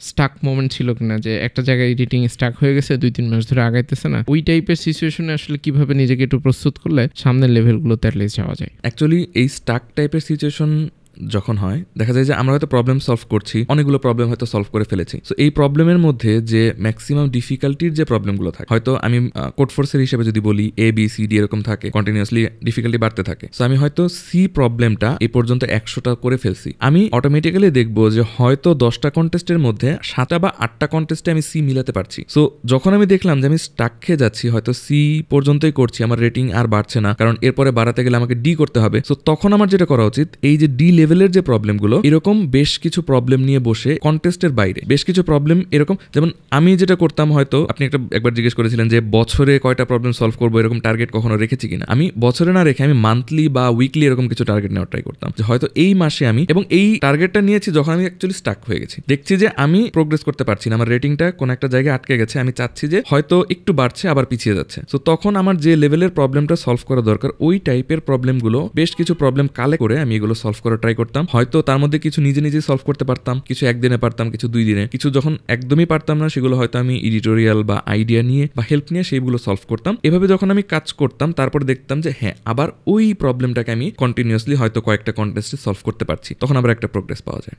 Starc moment ছিল কিনা, যে একটা জায়গায় এডিটিং স্টাক হয়ে গেছে 2-3 মাস ধরে আগাইতেছে না, ওই টাইপের সিচুয়েশনে আসলে কিভাবে নিজেকে একটু প্রস্তুত করলে সামনের লেভেলগুলোতে অ্যাটলিস্ট যাওয়া যায়? অ্যাকচুয়ালি এই স্টাক টাইপের সিচুয়েশন যখন হয়, দেখা যায় যে আমরা হয়তো প্রবলেম সলভ করছি, অনেকগুলো প্রবলেম হয়তো সলভ করে ফেলেছি। সো এই প্রবলেমের মধ্যে যে ম্যাক্সিমাম ডিফিকাল্টির যে প্রবলেমগুলো থাকে, হয়তো আমি কোড ফোর্সের হিসেবে যদি বলি ABCD এরকম থাকে, কন্টিনিউয়াসলি ডিফিকাল্টি বাড়তে থাকে। সো আমি হয়তো সি প্রবলেমটা এই পর্যন্ত 100টা করে ফেলছি, আমি অটোমেটিক্যালি দেখবো যে হয়তো 10টা কন্টেস্টের মধ্যে 7টা বা 8টা কন্টেস্টে আমি সি মিলাতে পারছি। সো যখন আমি দেখলাম যে আমি স্টাক খেয়ে যাচ্ছি, হয়তো সি পর্যন্তই করছি, আমার রেটিং আর বাড়ছে না, কারণ এরপরে বাড়াতে গেলে আমাকে ডি করতে হবে। সো তখন আমার যেটা করা উচিত, এই যে ডি লেভেলের যে প্রবলেমগুলো, এরকম বেশ কিছু প্রবলেম নিয়ে বসে কন্টেস্টের বাইরে বেশ কিছু প্রবলেম এরকম, যেমন আমি যেটা করতাম, হয়তো আপনি একবার জিজ্ঞেস করেছিলেন যে বছরে কয়টা প্রবলেম সলভ করবো, এরকম টার্গেট কখনো রেখেছি কিনা। আমি বছরে না রেখে আমি মান্থলি বা উইকলি এরকম কিছু টার্গেট নেওয়ার ট্রাই করতাম, যে হয়তো এই মাসে আমি, এবং এই টার্গেটটা নিয়েছি যখন আমি অ্যাকচুয়ালি স্টাক হয়ে গেছি, দেখছি যে আমি প্রোগ্রেস করতে পারছি না, আমার রেটিংটা কোন একটা জায়গায় আটকে গেছে, আমি চাচ্ছি যে হয়তো একটু বাড়ছে আবার পিছিয়ে যাচ্ছে। তো তখন আমার যে লেভেলের প্রবলেমটা সলভ করা দরকার, ওই টাইপের প্রবলেমগুলো, বেশ কিছু প্রবলেম কালেক্ট করে আমি এগুলো সলভ করার ট্রাই করতাম। হয়তো তার মধ্যে কিছু নিজে নিজে সলভ করতে পারতাম, কিছু একদিনে পারতাম, কিছু 2 দিনে, কিছু যখন একদমই পারতাম না সেগুলো হয়তো আমি এডিটোরিয়াল বা আইডিয়া নিয়ে বা হেল্প নিয়ে সেইগুলো সলভ করতাম। এভাবে যখন আমি কাজ করতাম, তারপর দেখতাম যে হ্যাঁ, আবার ওই প্রবলেমটাকে আমি কন্টিনিউয়াসলি হয়তো কয়েকটা কন্টেস্টে সলভ করতে পারছি, তখন আবার একটা প্রোগ্রেস পাওয়া যায়।